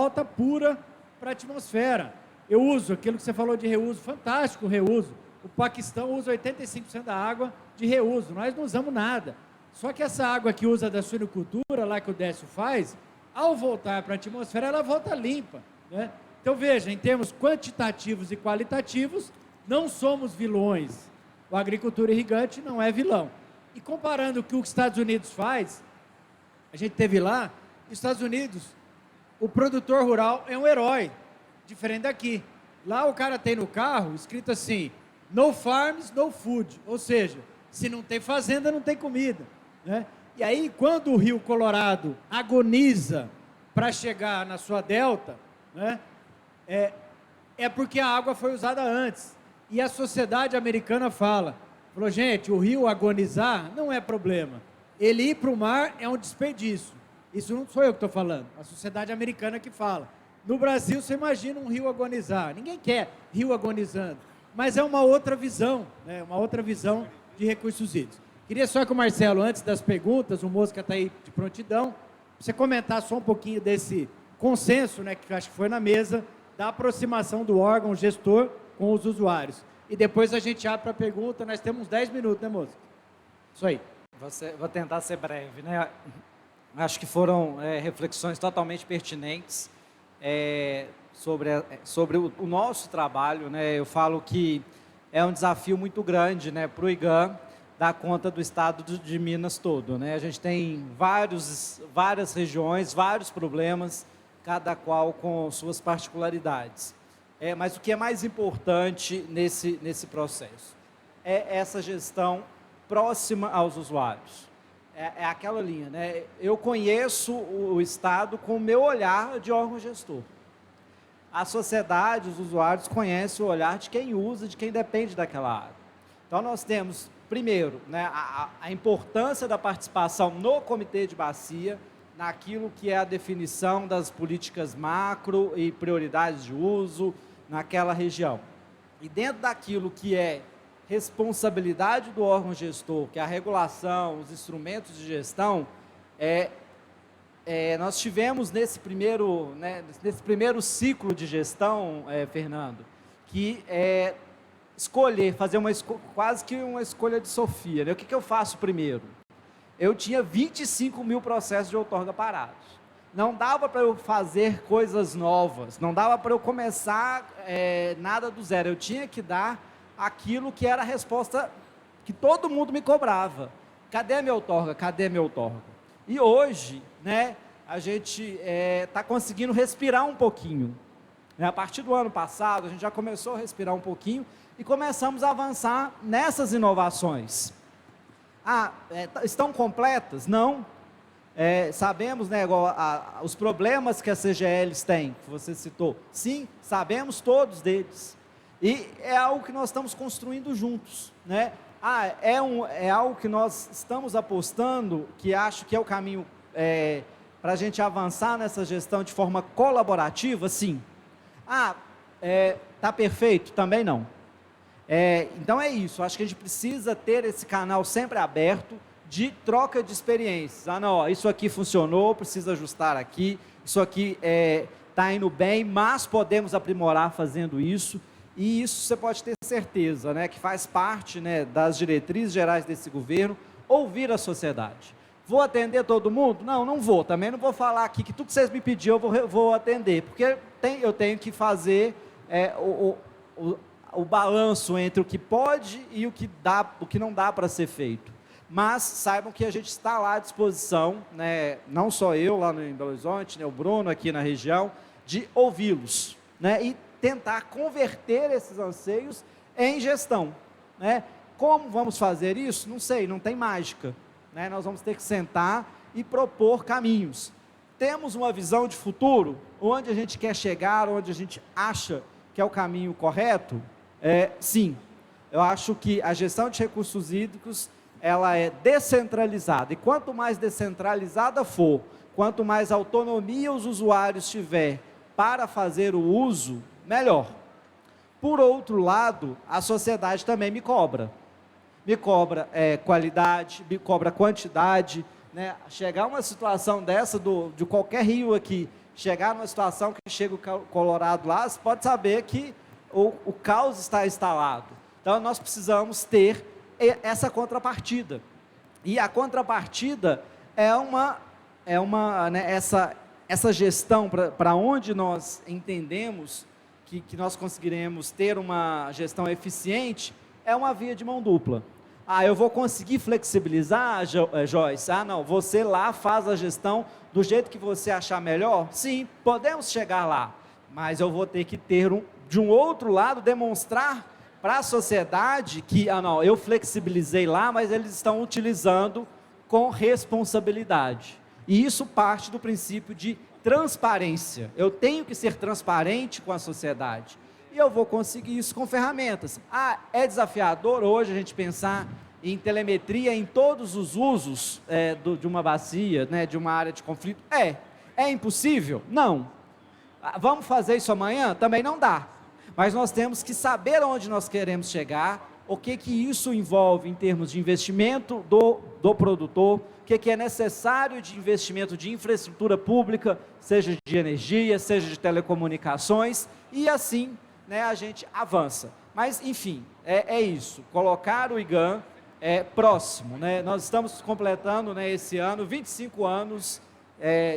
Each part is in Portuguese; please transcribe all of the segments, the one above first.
volta pura para a atmosfera. Eu uso aquilo que você falou de reuso, fantástico o reuso. O Paquistão usa 85% da água de reuso, nós não usamos nada. Só que essa água que usa da suinocultura, lá que o Décio faz, ao voltar para a atmosfera, ela volta limpa, né? Então, veja, em termos quantitativos e qualitativos, não somos vilões. A agricultura irrigante não é vilão. E comparando o que os Estados Unidos faz, a gente teve lá, nos Estados Unidos, o produtor rural é um herói, diferente daqui. Lá o cara tem no carro escrito assim, no farms, no food, ou seja, se não tem fazenda, não tem comida, né? E aí, quando o Rio Colorado agoniza para chegar na sua delta, né, é porque a água foi usada antes. E a sociedade americana falou, gente, o rio agonizar não é problema. Ele ir para o mar é um desperdício. Isso não sou eu que estou falando, a sociedade americana que fala. No Brasil, você imagina um rio agonizar. Ninguém quer rio agonizando. Mas é uma outra visão, né? Uma outra visão de recursos hídricos. Queria só que o Marcelo, antes das perguntas, o Mosca está aí de prontidão, você comentar só um pouquinho desse consenso, né, que eu acho que foi na mesa, da aproximação do órgão gestor com os usuários. E depois a gente abre para a pergunta, nós temos 10 minutos, né, Mosca? Isso aí. Vou tentar ser breve, né? Acho que foram reflexões totalmente pertinentes sobre o nosso trabalho, né? Eu falo que é um desafio muito grande, né, para o IGAM dar conta do estado de Minas todo, né? A gente tem várias regiões, vários problemas, cada qual com suas particularidades. Mas o que é mais importante nesse processo é essa gestão próxima aos usuários. É aquela linha, né? Eu conheço o Estado com o meu olhar de órgão gestor. A sociedade, os usuários conhecem o olhar de quem usa, de quem depende daquela área. Então, nós temos, primeiro, né, a importância da participação no comitê de bacia, naquilo que é a definição das políticas macro e prioridades de uso naquela região. E dentro daquilo que é responsabilidade do órgão gestor, que é a regulação, os instrumentos de gestão, nós tivemos nesse primeiro ciclo de gestão, Fernando, que fazer quase que uma escolha de Sofia, né? O que eu faço primeiro? Eu tinha 25 mil processos de outorga parados. Não dava para eu fazer coisas novas, não dava para eu começar nada do zero. Eu tinha que dar aquilo que era a resposta que todo mundo me cobrava. Cadê a minha outorga? Cadê a minha outorga? E hoje, né, a gente está conseguindo respirar um pouquinho. Né? A partir do ano passado, a gente já começou a respirar um pouquinho e começamos a avançar nessas inovações. Estão completas? Não. Sabemos, né, os problemas que as CGLs têm, que você citou. Sim, sabemos todos deles. E é algo que nós estamos construindo juntos, né? É algo que nós estamos apostando, que acho que é o caminho para a gente avançar nessa gestão de forma colaborativa, sim. Está perfeito? Também não. Então é isso, acho que a gente precisa ter esse canal sempre aberto de troca de experiências. Não, isso aqui funcionou, precisa ajustar aqui, isso aqui está indo bem, mas podemos aprimorar fazendo isso. E isso você pode ter certeza, né, que faz parte, né, das diretrizes gerais desse governo, ouvir a sociedade. Vou atender todo mundo? Não, não vou. Também não vou falar aqui que tudo que vocês me pediram eu vou atender, porque eu tenho que fazer o balanço entre o que pode e o que não dá para ser feito. Mas saibam que a gente está lá à disposição, né, não só eu lá em Belo Horizonte, né, o Bruno aqui na região, de ouvi-los, né, e tentar converter esses anseios em gestão, né? Como vamos fazer isso? Não sei, não tem mágica, né? Nós vamos ter que sentar e propor caminhos. Temos uma visão de futuro, onde a gente quer chegar, onde a gente acha que é o caminho correto? Sim, eu acho que a gestão de recursos hídricos, ela é descentralizada, e quanto mais descentralizada for, quanto mais autonomia os usuários tiver para fazer o uso, melhor. Por outro lado, a sociedade também me cobra. Me cobra qualidade, me cobra quantidade, né? Chegar a uma situação dessa de qualquer rio aqui, chegar numa situação que chega o Colorado lá, você pode saber que o caos está instalado. Então, nós precisamos ter essa contrapartida. E a contrapartida né, essa gestão para onde nós entendemos que nós conseguiremos ter uma gestão eficiente, é uma via de mão dupla. Eu vou conseguir flexibilizar, Joyce? Não, você lá faz a gestão do jeito que você achar melhor? Sim, podemos chegar lá, mas eu vou ter que ter, de um outro lado, demonstrar para a sociedade que, não, eu flexibilizei lá, mas eles estão utilizando com responsabilidade. E isso parte do princípio de transparência. Eu tenho que ser transparente com a sociedade. E eu vou conseguir isso com ferramentas. É desafiador hoje a gente pensar em telemetria em todos os usos de uma bacia, né, de uma área de conflito? É impossível? Não. Vamos fazer isso amanhã? Também não dá. Mas nós temos que saber onde nós queremos chegar, o que isso envolve em termos de investimento do produtor, o que é necessário de investimento de infraestrutura pública, seja de energia, seja de telecomunicações, e assim, né, a gente avança. Mas, enfim, é isso. Colocar o IGAM próximo. Né? Nós estamos completando, né, esse ano 25 anos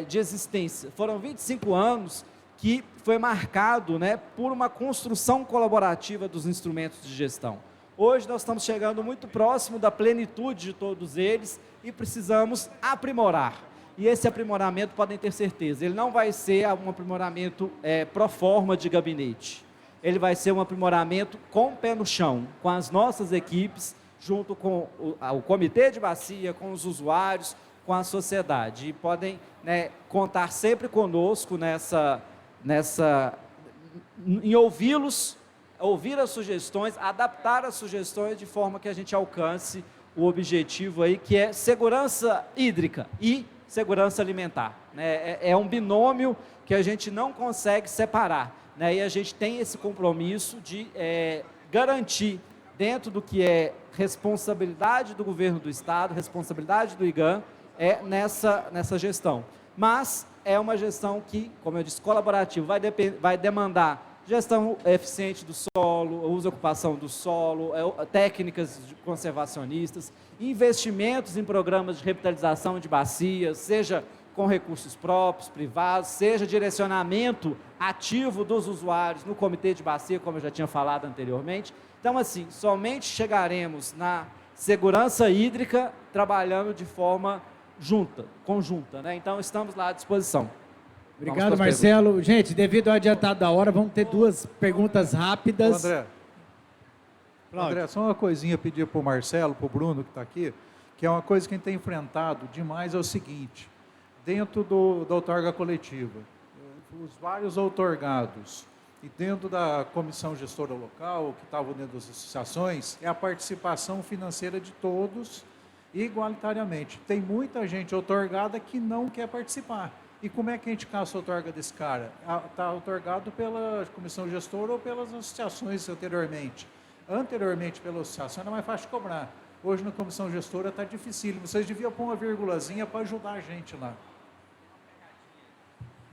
de existência. Foram 25 anos que foi marcado, né, por uma construção colaborativa dos instrumentos de gestão. Hoje nós estamos chegando muito próximo da plenitude de todos eles e precisamos aprimorar. E esse aprimoramento, podem ter certeza, ele não vai ser um aprimoramento pro forma de gabinete. Ele vai ser um aprimoramento com o pé no chão, com as nossas equipes, junto com o comitê de bacia, com os usuários, com a sociedade. E podem, né, contar sempre conosco em ouvi-los, ouvir as sugestões, adaptar as sugestões de forma que a gente alcance o objetivo aí, que é segurança hídrica e segurança alimentar. Né? É um binômio que a gente não consegue separar. Né? E a gente tem esse compromisso de garantir, dentro do que é responsabilidade do governo do Estado, responsabilidade do IGAM, nessa gestão. Mas é uma gestão que, como eu disse, colaborativa, vai demandar gestão eficiente do solo, uso e ocupação do solo, técnicas conservacionistas, investimentos em programas de revitalização de bacias, seja com recursos próprios, privados, seja direcionamento ativo dos usuários no comitê de bacia, como eu já tinha falado anteriormente. Então, assim, somente chegaremos na segurança hídrica trabalhando de forma conjunta, né? Então, estamos lá à disposição. Obrigado, Marcelo. Gente, devido ao adiantado da hora, vamos ter duas perguntas rápidas. André, só uma coisinha pedir para o Marcelo, para o Bruno que está aqui, que é uma coisa que a gente tem enfrentado demais, é o seguinte: dentro da outorga coletiva, os vários outorgados, e dentro da comissão gestora local, que estavam dentro das associações, é a participação financeira de todos, igualitariamente. Tem muita gente outorgada que não quer participar. E como é que a gente caça a outorga desse cara? Está outorgado pela comissão gestora ou pelas associações anteriormente. Anteriormente, pela associação, era mais fácil de cobrar. Hoje, na comissão gestora, está dificílimo. Vocês deviam pôr uma virgulazinha para ajudar a gente lá.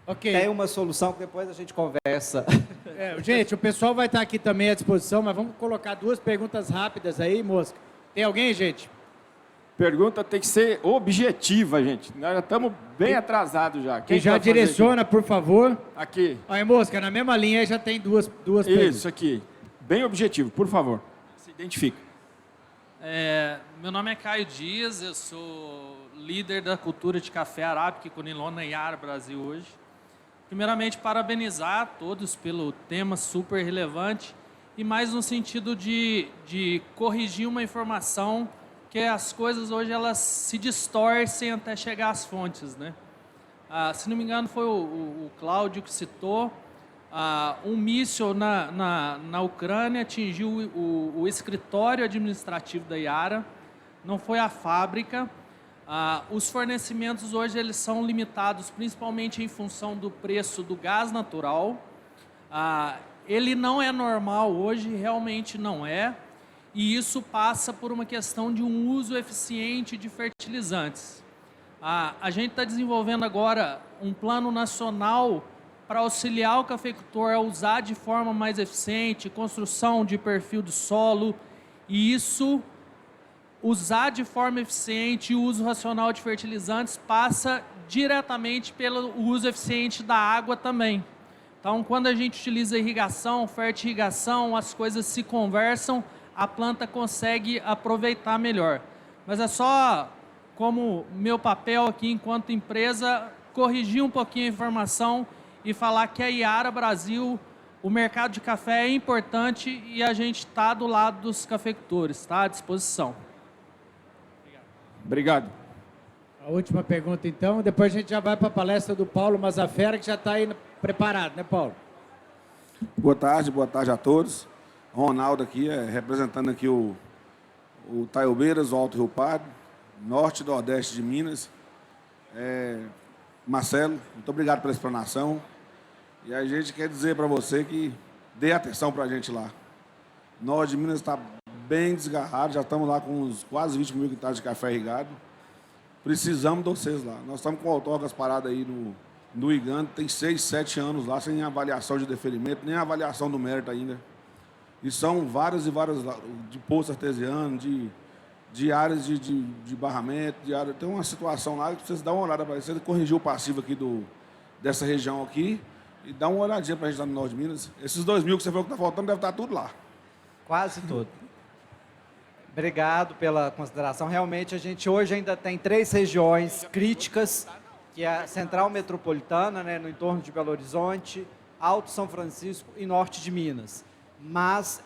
Ok. Tem uma solução que depois a gente conversa. Gente, o pessoal vai estar aqui também à disposição, mas vamos colocar duas perguntas rápidas aí, Mosca. Tem alguém, gente? Pergunta tem que ser objetiva, gente. Nós já estamos bem atrasados já. Quem já direciona, por favor. Aqui. Aí, Mosca, na mesma linha já tem duas perguntas. Isso aqui. Bem objetivo, por favor. Se identifica. Meu nome é Caio Dias, eu sou líder da cultura de café arábica Conilona Iara Brasil hoje. Primeiramente, parabenizar a todos pelo tema super relevante e mais no sentido de corrigir uma informação que as coisas hoje elas se distorcem até chegar às fontes, né? Se não me engano, foi o Cláudio que citou, um míssil na Ucrânia atingiu o escritório administrativo da Iara, não foi a fábrica. Os fornecimentos hoje eles são limitados principalmente em função do preço do gás natural. Ele não é normal hoje, realmente não é. E isso passa por uma questão de um uso eficiente de fertilizantes. A gente está desenvolvendo agora um plano nacional para auxiliar o cafeicultor a usar de forma mais eficiente, construção de perfil do solo, e isso, usar de forma eficiente o uso racional de fertilizantes passa diretamente pelo uso eficiente da água também. Então, quando a gente utiliza irrigação, fertirrigação, as coisas se conversam, a planta consegue aproveitar melhor. Mas é só, como meu papel aqui enquanto empresa, corrigir um pouquinho a informação e falar que a Iara Brasil, o mercado de café é importante e a gente está do lado dos cafeicultores, está à disposição. Obrigado. A última pergunta, então. Depois a gente já vai para a palestra do Paulo Mazafera, que já está aí preparado, né, Paulo? Boa tarde a todos. Ronaldo aqui, representando aqui o Taiobeiras, o Alto Rio Pardo, Norte e Nordeste de Minas. Marcelo, muito obrigado pela explanação. E a gente quer dizer para você que dê atenção para a gente lá. Norte de Minas está bem desgarrado, já estamos lá com uns quase 20 mil hectares de café irrigado. Precisamos de vocês lá. Nós estamos com autógrafos paradas aí no IGAN, tem 6, 7 anos lá, sem avaliação de deferimento, nem avaliação do mérito ainda. E são várias e várias, de poço artesiano, de áreas de barramento, tem uma situação lá que vocês dão uma olhada para isso, você corrigir o passivo aqui dessa região aqui e dá uma olhadinha para a gente lá no Norte de Minas. Esses 2 mil que você falou que está faltando, deve estar tudo lá. Quase tudo. Obrigado pela consideração. Realmente, a gente hoje ainda tem 3 regiões críticas, que é a Central Metropolitana, né, no entorno de Belo Horizonte, Alto São Francisco e Norte de Minas. Mas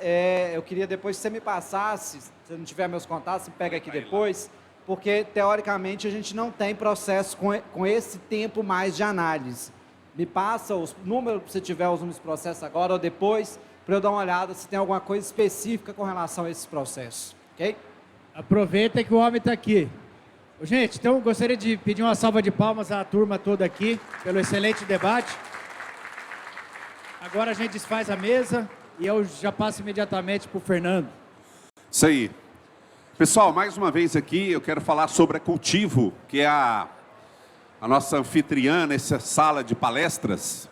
eu queria depois que você me passasse, se você não tiver meus contatos, você pega aqui depois, porque, teoricamente, a gente não tem processo com esse tempo mais de análise. Me passa os números, se tiver os números de processo agora ou depois, para eu dar uma olhada se tem alguma coisa específica com relação a esses processos. Ok? Aproveita que o homem está aqui. Gente, então gostaria de pedir uma salva de palmas à turma toda aqui, pelo excelente debate. Agora a gente desfaz a mesa e eu já passo imediatamente para o Fernando. Isso aí. Pessoal, mais uma vez aqui eu quero falar sobre a Cultivo, que é a nossa anfitriã nessa sala de palestras.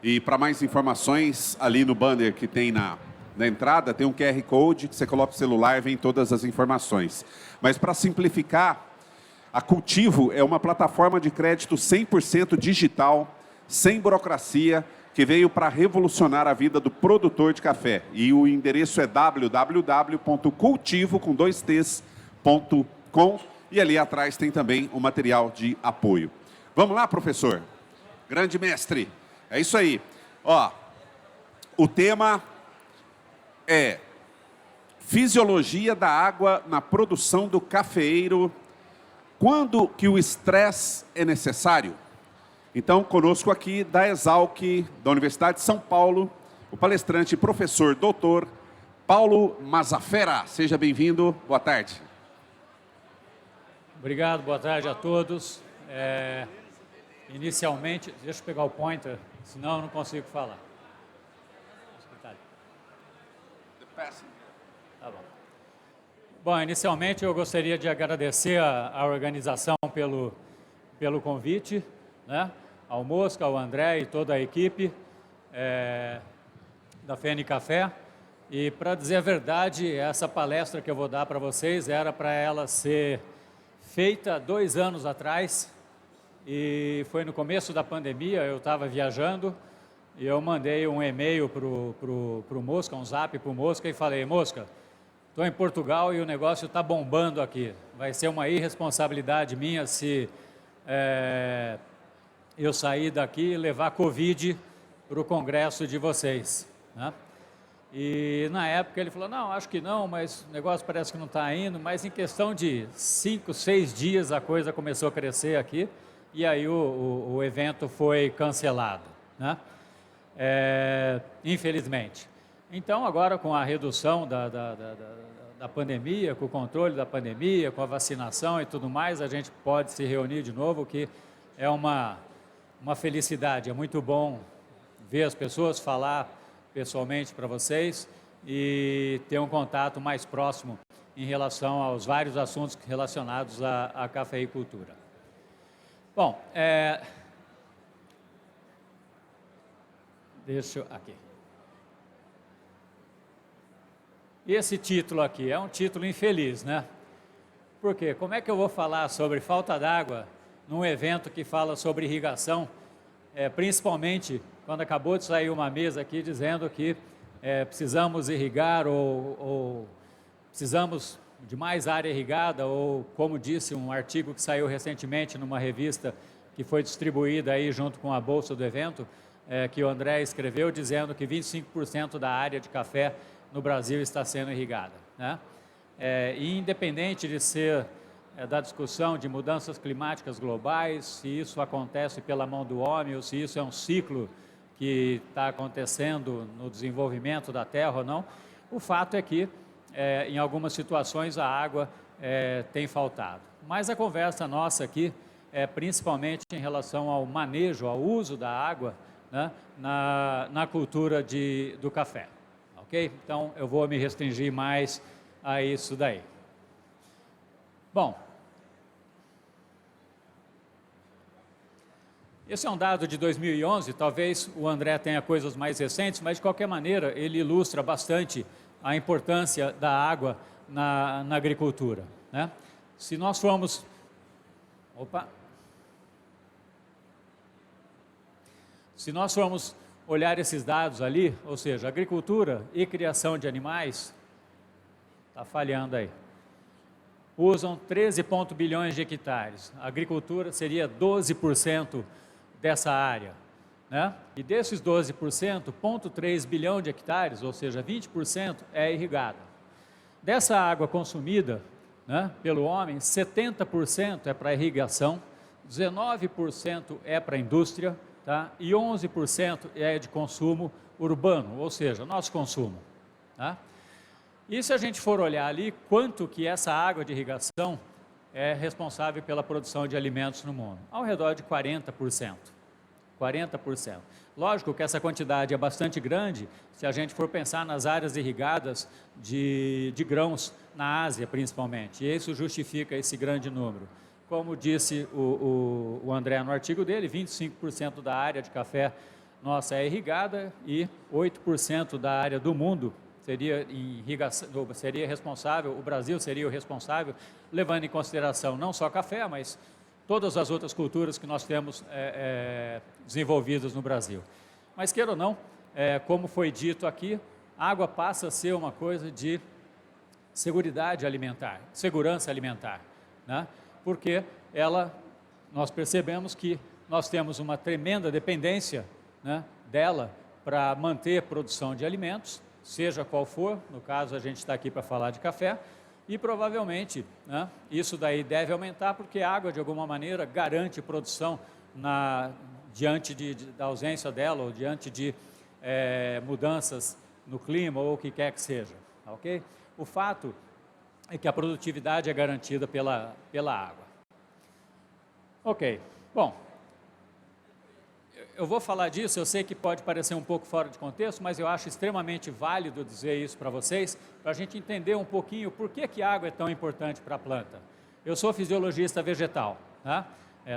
E para mais informações, ali no banner que tem na entrada, tem um QR Code que você coloca o celular e vem todas as informações. Mas para simplificar, a Cultivo é uma plataforma de crédito 100% digital, sem burocracia, que veio para revolucionar a vida do produtor de café. E o endereço é www.cultivo.com e ali atrás tem também o material de apoio. Vamos lá, professor? Grande mestre. É isso aí. Ó, o tema é fisiologia da água na produção do cafeeiro. Quando que o estresse é necessário? Então, conosco aqui da Exalc, da Universidade de São Paulo, o palestrante e professor doutor Paulo Mazafera. Seja bem-vindo. Boa tarde. Obrigado, boa tarde a todos. Inicialmente, deixa eu pegar o pointer, senão eu não consigo falar. Tá bom. Bom, inicialmente eu gostaria de agradecer a organização pelo convite, né? Ao Mosca, ao André e toda a equipe da FN Café. E, para dizer a verdade, essa palestra que eu vou dar para vocês era para ela ser feita 2 anos atrás, e foi no começo da pandemia, eu estava viajando, e eu mandei um e-mail pro Mosca, um zap pro Mosca, e falei: Mosca, estou em Portugal e o negócio está bombando aqui. Vai ser uma irresponsabilidade minha se eu sair daqui e levar Covid para o congresso de vocês, né? E na época ele falou: não, acho que não, mas o negócio parece que não está indo. Mas em questão de 5, 6 dias a coisa começou a crescer aqui, e aí o evento foi cancelado, né? Infelizmente. Então, agora com a redução da pandemia, com o controle da pandemia, com a vacinação e tudo mais, a gente pode se reunir de novo, que é uma felicidade. É muito bom ver as pessoas, falar pessoalmente para vocês e ter um contato mais próximo em relação aos vários assuntos relacionados à cafeicultura. Bom, deixa eu aqui. E esse título aqui é um título infeliz, né? Por quê? Como é que eu vou falar sobre falta d'água num evento que fala sobre irrigação, principalmente quando acabou de sair uma mesa aqui dizendo que precisamos irrigar ou precisamos de mais área irrigada, ou como disse um artigo que saiu recentemente numa revista que foi distribuída aí junto com a bolsa do evento, que o André escreveu, dizendo que 25% da área de café no Brasil está sendo irrigada, né? E independente de ser da discussão de mudanças climáticas globais, se isso acontece pela mão do homem ou se isso é um ciclo que está acontecendo no desenvolvimento da Terra ou não, o fato é que em algumas situações a água tem faltado. Mas a conversa nossa aqui é principalmente em relação ao manejo, ao uso da água, né, na cultura do café. Ok? Então eu vou me restringir mais a isso daí. Bom, esse é um dado de 2011, talvez o André tenha coisas mais recentes, mas de qualquer maneira ele ilustra bastante a importância da água na agricultura, né? Se nós formos... Se nós formos olhar esses dados ali, ou seja, agricultura e criação de animais, está falhando aí, usam 13 bilhões de hectares. A agricultura seria 12% dessa área, né? E desses 12%, 0,3 bilhão de hectares, ou seja, 20% é irrigada. Dessa água consumida, né, pelo homem, 70% é para irrigação, 19% é para a indústria, tá? E 11% é de consumo urbano, ou seja, nosso consumo, tá? E se a gente for olhar ali, quanto que essa água de irrigação é responsável pela produção de alimentos no mundo? Ao redor de 40%. 40%. Lógico que essa quantidade é bastante grande se a gente for pensar nas áreas irrigadas de grãos na Ásia, principalmente. E isso justifica esse grande número. Como disse o André no artigo dele, 25% da área de café nossa é irrigada e 8% da área do mundo seria responsável, o Brasil seria o responsável, levando em consideração não só café, mas todas as outras culturas que nós temos desenvolvidas no Brasil. Mas queira ou não, como foi dito aqui, a água passa a ser uma coisa de seguridade alimentar, segurança alimentar, né? Porque nós percebemos que nós temos uma tremenda dependência, né, dela para manter a produção de alimentos, seja qual for, no caso a gente está aqui para falar de café, e provavelmente, né, isso daí deve aumentar porque a água de alguma maneira garante produção diante da ausência dela ou diante de mudanças no clima ou o que quer que seja, ok? O fato é que a produtividade é garantida pela água. Ok, bom, eu vou falar disso, eu sei que pode parecer um pouco fora de contexto, mas eu acho extremamente válido dizer isso para vocês, para a gente entender um pouquinho por que a água é tão importante para a planta. Eu sou fisiologista vegetal, tá?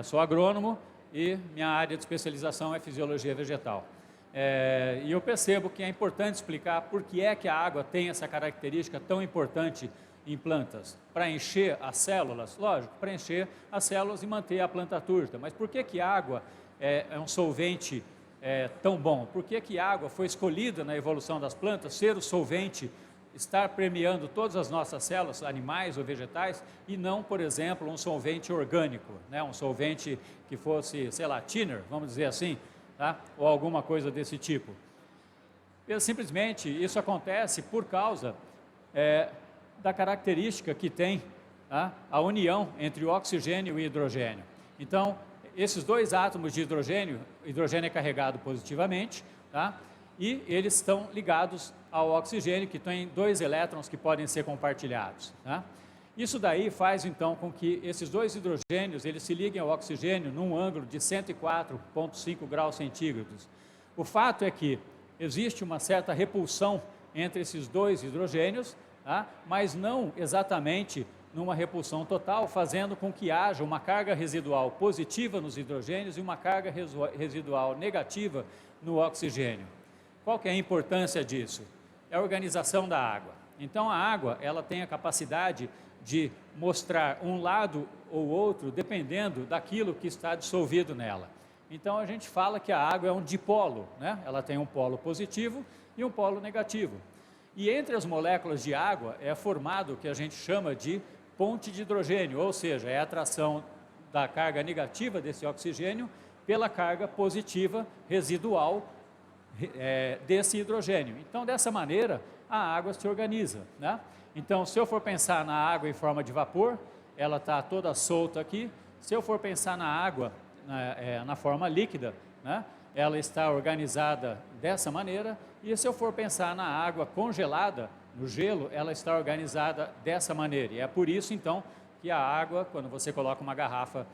Sou agrônomo e minha área de especialização é fisiologia vegetal. E eu percebo que é importante explicar por que é que a água tem essa característica tão importante em plantas, para encher as células, lógico, para encher as células e manter a planta turva. Mas por que a água é um solvente tão bom? Por que a água foi escolhida na evolução das plantas, ser o solvente, estar permeando todas as nossas células, animais ou vegetais, e não, por exemplo, um solvente orgânico, né? Um solvente que fosse, sei lá, thinner, vamos dizer assim, tá? Ou alguma coisa desse tipo. Simplesmente isso acontece por causa da característica que tem, tá, a união entre o oxigênio e o hidrogênio. Então, esses dois átomos de hidrogênio é carregado positivamente, tá, e eles estão ligados ao oxigênio, que tem 2 elétrons que podem ser compartilhados, tá? Isso daí faz, então, com que esses 2 hidrogênios eles se liguem ao oxigênio num ângulo de 104,5 graus centígrados. O fato é que existe uma certa repulsão entre esses 2 hidrogênios, tá? Mas não exatamente numa repulsão total, fazendo com que haja uma carga residual positiva nos hidrogênios e uma carga residual negativa no oxigênio. Qual que é a importância disso? É a organização da água. Então, a água, ela tem a capacidade de mostrar um lado ou outro, dependendo daquilo que está dissolvido nela. Então, a gente fala que a água é um dipolo, né? Ela tem um polo positivo e um polo negativo. E entre as moléculas de água é formado o que a gente chama de ponte de hidrogênio, ou seja, é a atração da carga negativa desse oxigênio pela carga positiva residual desse hidrogênio. Então, dessa maneira, a água se organiza, né? Então, se eu for pensar na água em forma de vapor, ela está toda solta aqui. Se eu for pensar na água na forma líquida, né, ela está organizada dessa maneira. E se eu for pensar na água congelada, no gelo, ela está organizada dessa maneira. E é por isso, então, que a água, quando você coloca uma garrafa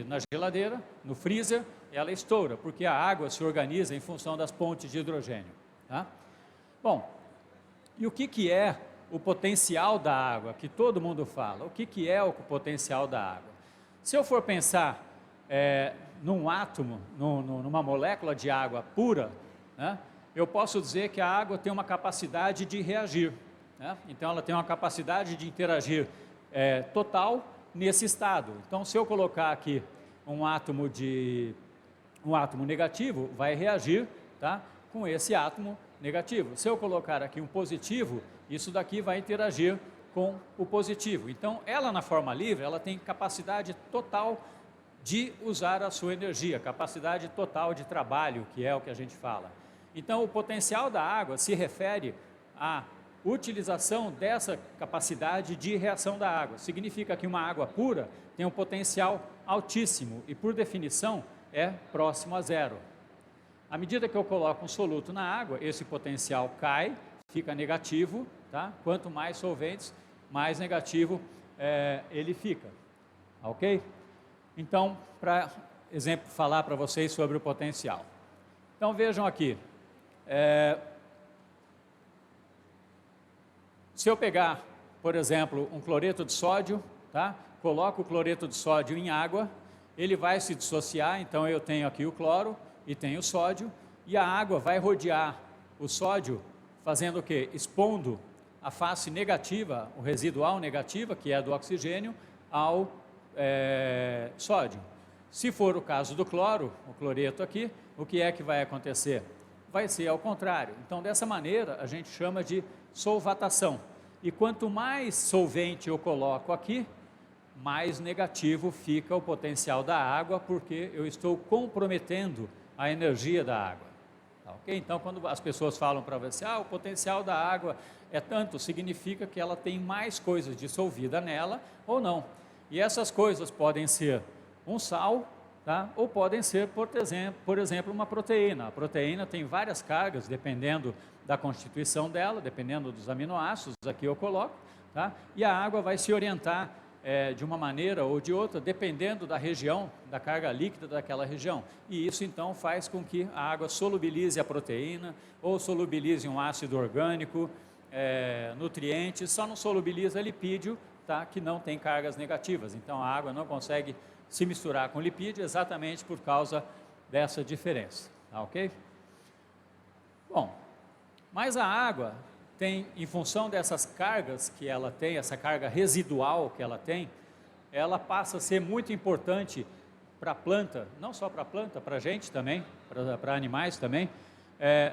na geladeira, no freezer, ela estoura, porque a água se organiza em função das pontes de hidrogênio. Tá? Bom, e o que é o potencial da água, que todo mundo fala? O que é o potencial da água? Se eu for pensar num átomo, numa molécula de água pura, né, eu posso dizer que a água tem uma capacidade de reagir, né? Então, ela tem uma capacidade de interagir total nesse estado. Então, se eu colocar aqui um átomo negativo, vai reagir, tá, com esse átomo negativo. Se eu colocar aqui um positivo, isso daqui vai interagir com o positivo. Então, ela na forma livre, ela tem capacidade total de usar a sua energia, capacidade total de trabalho, que é o que a gente fala. Então, o potencial da água se refere à utilização dessa capacidade de reação da água. Significa que uma água pura tem um potencial altíssimo e, por definição, é próximo a zero. À medida que eu coloco um soluto na água, esse potencial cai, fica negativo, tá? Quanto mais solventes, mais negativo ele fica, ok? Então, para exemplo, falar para vocês sobre o potencial. Então, vejam aqui. Se eu pegar, por exemplo, um cloreto de sódio, tá? Coloco o cloreto de sódio em água, ele vai se dissociar, então eu tenho aqui o cloro e tenho o sódio, e a água vai rodear o sódio, fazendo o quê? Expondo a face negativa, o residual negativa, que é a do oxigênio, ao sódio. Se for o caso do cloro, o cloreto aqui, o que é que vai acontecer? Vai ser ao contrário. Então, dessa maneira, a gente chama de solvatação. E quanto mais solvente eu coloco aqui, mais negativo fica o potencial da água, porque eu estou comprometendo a energia da água. Tá, okay? Então, quando as pessoas falam para você, o potencial da água é tanto, significa que ela tem mais coisas dissolvida nela ou não. E essas coisas podem ser um sal, tá? Ou podem ser, por exemplo, uma proteína. A proteína tem várias cargas, dependendo da constituição dela, dependendo dos aminoácidos, aqui eu coloco, tá? E a água vai se orientar de uma maneira ou de outra, dependendo da região, da carga líquida daquela região. E isso, então, faz com que a água solubilize a proteína, ou solubilize um ácido orgânico, nutrientes, só não solubiliza lipídio, tá? Que não tem cargas negativas. Então, a água não consegue se misturar com lipídio exatamente por causa dessa diferença, tá, ok? Bom, mas a água tem, em função dessas cargas que ela tem, essa carga residual que ela tem, ela passa a ser muito importante para a planta, não só para a planta, para a gente também, para animais também,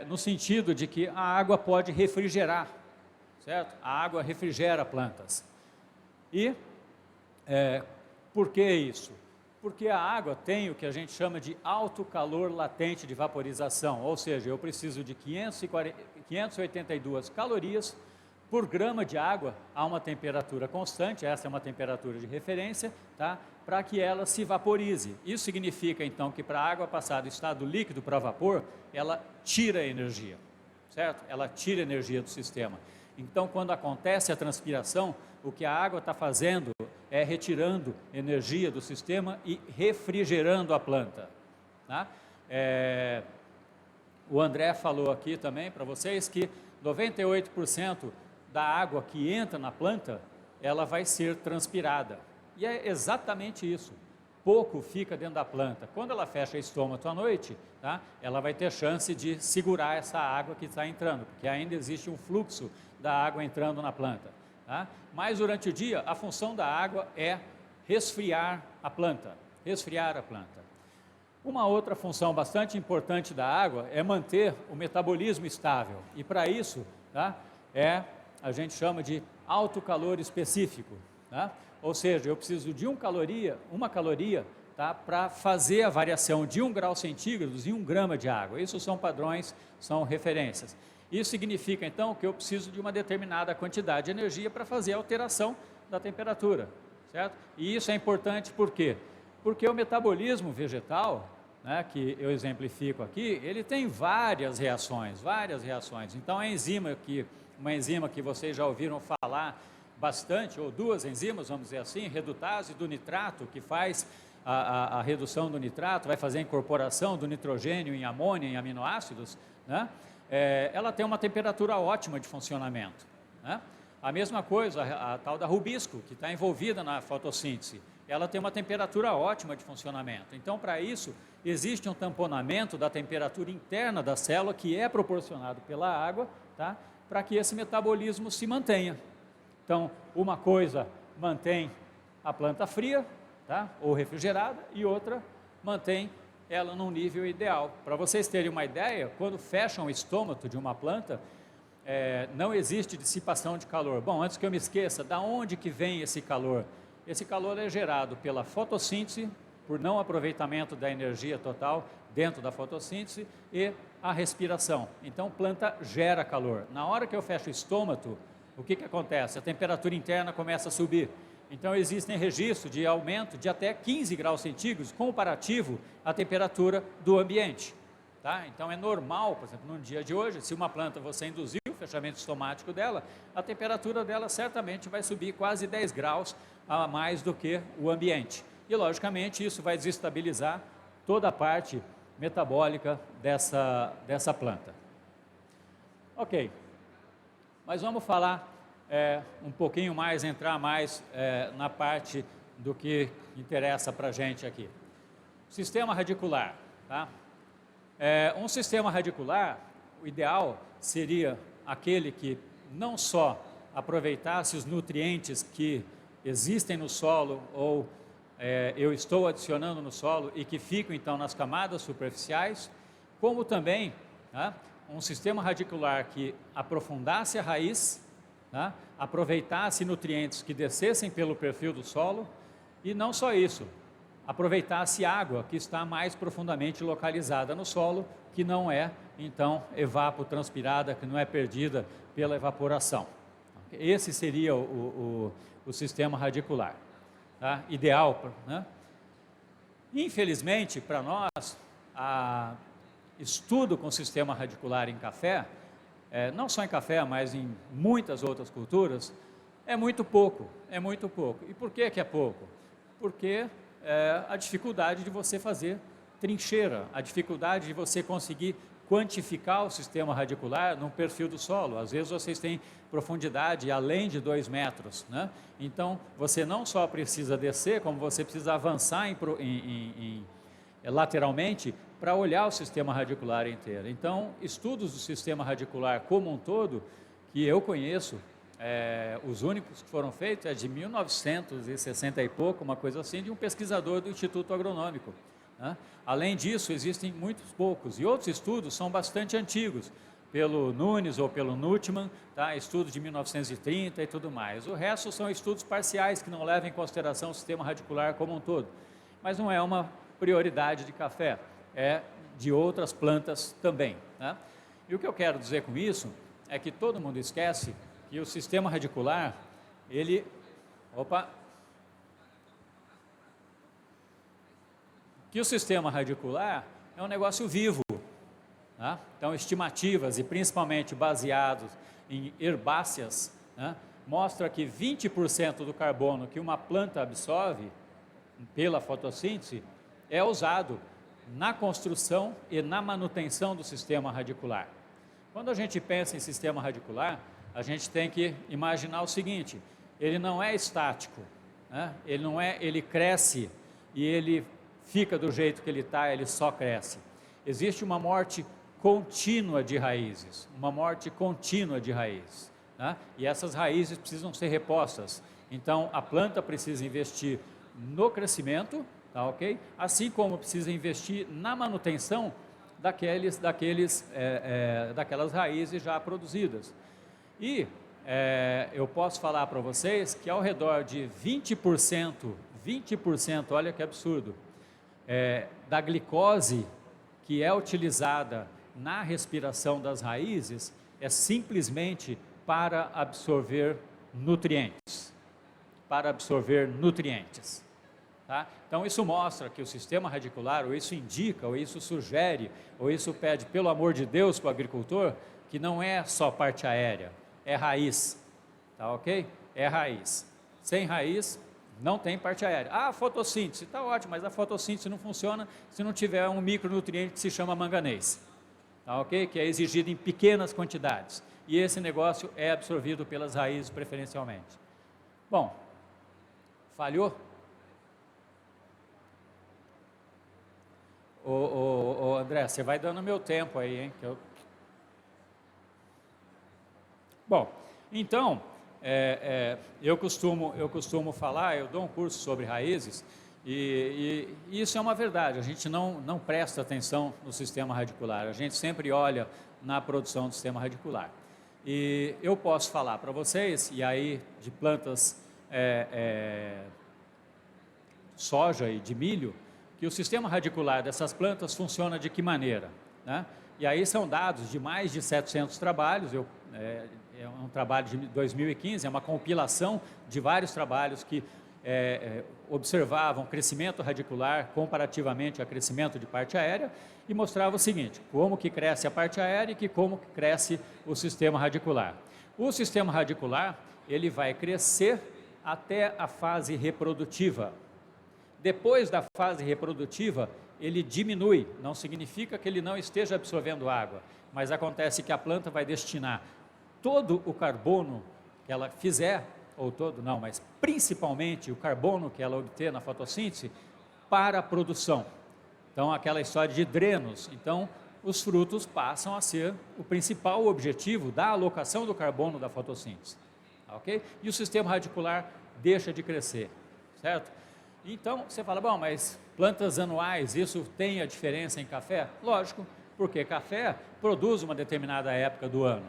no sentido de que a água pode refrigerar, certo? A água refrigera plantas. E por que isso? Porque a água tem o que a gente chama de alto calor latente de vaporização, ou seja, eu preciso de 582 calorias por grama de água a uma temperatura constante, essa é uma temperatura de referência, tá? Para que ela se vaporize. Isso significa, então, que para a água passar do estado líquido para vapor, ela tira energia, certo? Ela tira energia do sistema. Então, quando acontece a transpiração, o que a água está fazendo é retirando energia do sistema e refrigerando a planta. Tá? O André falou aqui também para vocês que 98% da água que entra na planta ela vai ser transpirada. E é exatamente isso. Pouco fica dentro da planta. Quando ela fecha o estômago à noite, tá, ela vai ter chance de segurar essa água que está entrando, porque ainda existe um fluxo da água entrando na planta. Tá? Mas durante o dia, a função da água é resfriar a planta. Resfriar a planta. Uma outra função bastante importante da água é manter o metabolismo estável. E para isso, tá, a gente chama de alto calor específico. Tá? Ou seja, eu preciso de uma caloria, tá, para fazer a variação de 1 grau centígrados em 1 grama de água. Isso são padrões, são referências. Isso significa, então, que eu preciso de uma determinada quantidade de energia para fazer a alteração da temperatura, certo? E isso é importante por quê? Porque o metabolismo vegetal, né, que eu exemplifico aqui, ele tem várias reações. Então, uma enzima que vocês já ouviram falar bastante, ou 2 enzimas, vamos dizer assim, redutase do nitrato, que faz a redução do nitrato, vai fazer a incorporação do nitrogênio em amônia, em aminoácidos, né? Ela tem uma temperatura ótima de funcionamento. Né? A mesma coisa, a tal da rubisco, que está envolvida na fotossíntese, ela tem uma temperatura ótima de funcionamento. Então, para isso, existe um tamponamento da temperatura interna da célula, que é proporcionado pela água, tá? Para que esse metabolismo se mantenha. Então, uma coisa mantém a planta fria, tá? Ou refrigerada, e outra mantém ela num nível ideal. Para vocês terem uma ideia, quando fecham o estômago de uma planta, não existe dissipação de calor. Bom, antes que eu me esqueça, da onde que vem esse calor? Esse calor é gerado pela fotossíntese, por não aproveitamento da energia total dentro da fotossíntese, e a respiração. Então, planta gera calor. Na hora que eu fecho o estômago, o que acontece? A temperatura interna começa a subir. Então, existem registros de aumento de até 15 graus centígrados, comparativo à temperatura do ambiente. Tá? Então, é normal, por exemplo, no dia de hoje, se uma planta você induzir o fechamento estomático dela, a temperatura dela certamente vai subir quase 10 graus a mais do que o ambiente. E, logicamente, isso vai desestabilizar toda a parte metabólica dessa planta. Ok, mas vamos falar um pouquinho mais, entrar mais na parte do que interessa para a gente aqui. Sistema radicular. Tá? Um sistema radicular, o ideal seria aquele que não só aproveitasse os nutrientes que existem no solo ou eu estou adicionando no solo e que ficam então nas camadas superficiais, como também, tá, um sistema radicular que aprofundasse a raiz, tá, aproveitasse nutrientes que descessem pelo perfil do solo e não só isso, aproveitasse água que está mais profundamente localizada no solo, que não é então evapotranspirada, que não é perdida pela evaporação. Esse seria o sistema radicular. Tá? Ideal, né? Infelizmente, para nós, estudo com sistema radicular em café, não só em café, mas em muitas outras culturas, é muito pouco, E por que é pouco? Porque a dificuldade de você fazer trincheira, a dificuldade de você conseguir quantificar o sistema radicular no perfil do solo. Às vezes vocês têm profundidade além de 2 metros, né? Então, você não só precisa descer, como você precisa avançar lateralmente para olhar o sistema radicular inteiro. Então, estudos do sistema radicular como um todo, que eu conheço, os únicos que foram feitos é de 1960 e pouco, uma coisa assim, de um pesquisador do Instituto Agronômico. Né? Além disso, existem muitos poucos, e outros estudos são bastante antigos, pelo Nunes ou pelo Nutman, tá? Estudos de 1930 e tudo mais. O resto são estudos parciais que não levam em consideração o sistema radicular como um todo. Mas não é uma prioridade de café, é de outras plantas também. Tá? E o que eu quero dizer com isso é que todo mundo esquece que o sistema radicular, que o sistema radicular é um negócio vivo. Tá? Então, estimativas, e principalmente baseados em herbáceas, né, mostra que 20% do carbono que uma planta absorve pela fotossíntese é usado na construção e na manutenção do sistema radicular. Quando a gente pensa em sistema radicular, a gente tem que imaginar o seguinte: ele não é estático, né? Ele cresce e ele fica do jeito que ele está, ele só cresce. Existe uma morte contínua de raízes, uma morte contínua de raízes, né? E essas raízes precisam ser repostas. Então, a planta precisa investir no crescimento, tá ok? Assim como precisa investir na manutenção daquelas raízes já produzidas. E eu posso falar para vocês que ao redor de 20%, olha que absurdo, da glicose que é utilizada na respiração das raízes é simplesmente para absorver nutrientes. Tá? Então isso mostra que o sistema radicular, ou isso indica, ou isso sugere, ou isso pede, pelo amor de Deus, para o agricultor, que não é só parte aérea, é raiz, tá ok? É raiz. Sem raiz, não tem parte aérea. Ah, a fotossíntese, está ótimo, mas a fotossíntese não funciona se não tiver um micronutriente que se chama manganês, tá ok? Que é exigido em pequenas quantidades. E esse negócio é absorvido pelas raízes preferencialmente. Bom, falhou? Ô André, você vai dando meu tempo aí, hein? Bom, então, eu costumo falar, eu dou um curso sobre raízes, e isso é uma verdade, a gente não presta atenção no sistema radicular, a gente sempre olha na produção do sistema radicular. E eu posso falar para vocês, e aí de plantas soja e de milho, que o sistema radicular dessas plantas funciona de que maneira, né? E aí são dados de mais de 700 trabalhos, é um trabalho de 2015, é uma compilação de vários trabalhos que observavam crescimento radicular comparativamente ao crescimento de parte aérea e mostrava o seguinte, como que cresce a parte aérea e como que cresce o sistema radicular. O sistema radicular, ele vai crescer até a fase reprodutiva. Depois da fase reprodutiva, ele diminui, não significa que ele não esteja absorvendo água, mas acontece que a planta vai destinar todo o carbono que ela fizer, ou todo não, mas principalmente o carbono que ela obter na fotossíntese, para a produção. Então, aquela história de drenos, então os frutos passam a ser o principal objetivo da alocação do carbono da fotossíntese, ok? E o sistema radicular deixa de crescer, certo? Então, você fala, bom, mas plantas anuais, isso tem a diferença em café? Lógico, porque café produz uma determinada época do ano,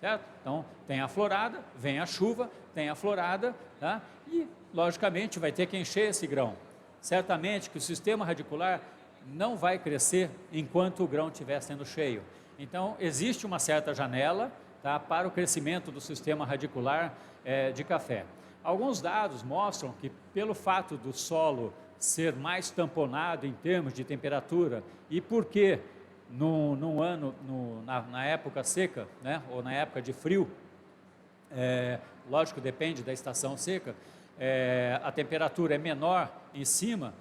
certo? Então, tem a florada, vem a chuva, tem a florada, tá? E, logicamente, vai ter que encher esse grão. Certamente que o sistema radicular não vai crescer enquanto o grão estiver sendo cheio. Então, existe uma certa janela, tá, para o crescimento do sistema radicular de café. Alguns dados mostram que, pelo fato do solo ser mais tamponado em termos de temperatura e porque num ano, na época seca, né, ou na época de frio, lógico, depende da estação seca, a temperatura é menor em cima,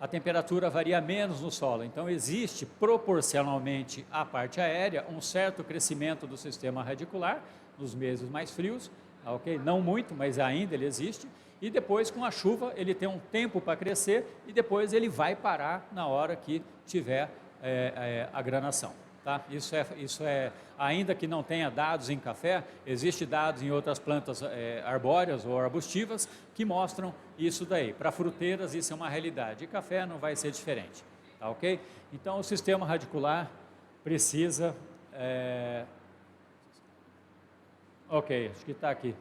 a temperatura varia menos no solo. Então, existe proporcionalmente à parte aérea um certo crescimento do sistema radicular nos meses mais frios, ok? Não muito, mas ainda ele existe, e depois com a chuva ele tem um tempo para crescer e depois ele vai parar na hora que tiver a granação, tá? Isso é, ainda que não tenha dados em café, existe dados em outras plantas arbóreas ou arbustivas que mostram isso daí. Para fruteiras isso é uma realidade, e café não vai ser diferente, tá ok? Então o sistema radicular precisa... Ok, acho que está aqui.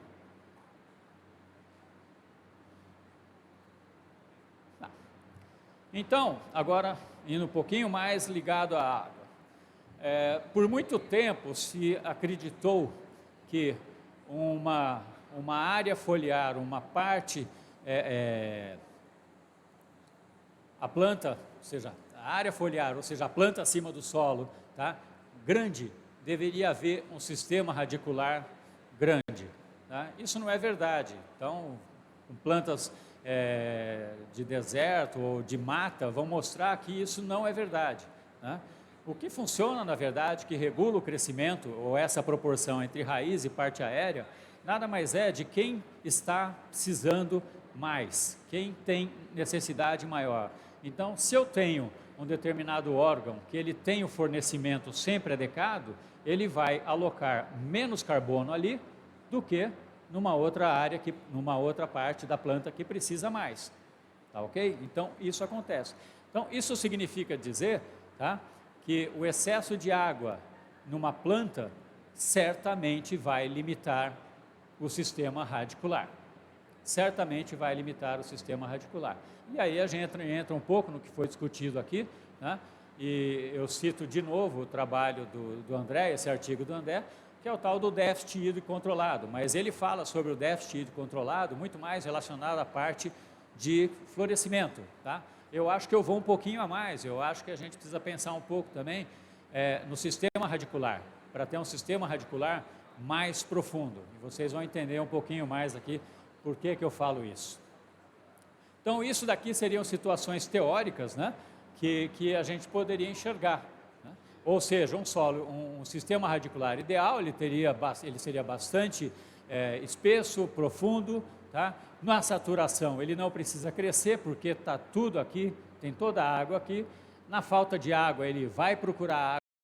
Tá. Então, agora, indo um pouquinho mais ligado à água. Por muito tempo se acreditou que uma área foliar, uma parte, a planta, ou seja, a área foliar, ou seja, a planta acima do solo, tá, grande, deveria haver um sistema radicular grande, tá? Isso não é verdade. Então, com plantas de deserto ou de mata vão mostrar que isso não é verdade, tá? O que funciona, na verdade, que regula o crescimento, ou essa proporção entre raiz e parte aérea, nada mais é de quem está precisando mais, quem tem necessidade maior. Então, se eu tenho um determinado órgão que ele tem o fornecimento sempre adequado, ele vai alocar menos carbono ali do que numa outra área, numa outra parte da planta que precisa mais. Tá ok? Então, isso acontece. Então, isso significa dizer, tá, que o excesso de água numa planta certamente vai limitar o sistema radicular. Certamente vai limitar o sistema radicular. E aí a gente entra um pouco no que foi discutido aqui, né? E eu cito de novo o trabalho do André, esse artigo do André, que é o tal do déficit hídrico controlado, mas ele fala sobre o déficit hídrico controlado muito mais relacionado à parte de florescimento, tá? Eu acho que eu vou um pouquinho a mais, eu acho que a gente precisa pensar um pouco também no sistema radicular, para ter um sistema radicular mais profundo. E vocês vão entender um pouquinho mais aqui por que eu falo isso. Então, isso daqui seriam situações teóricas, né, que a gente poderia enxergar, né? Ou seja, um sistema radicular ideal, ele seria bastante espesso, profundo, tá? Na saturação, ele não precisa crescer, porque está tudo aqui, tem toda a água aqui. Na falta de água, ele vai procurar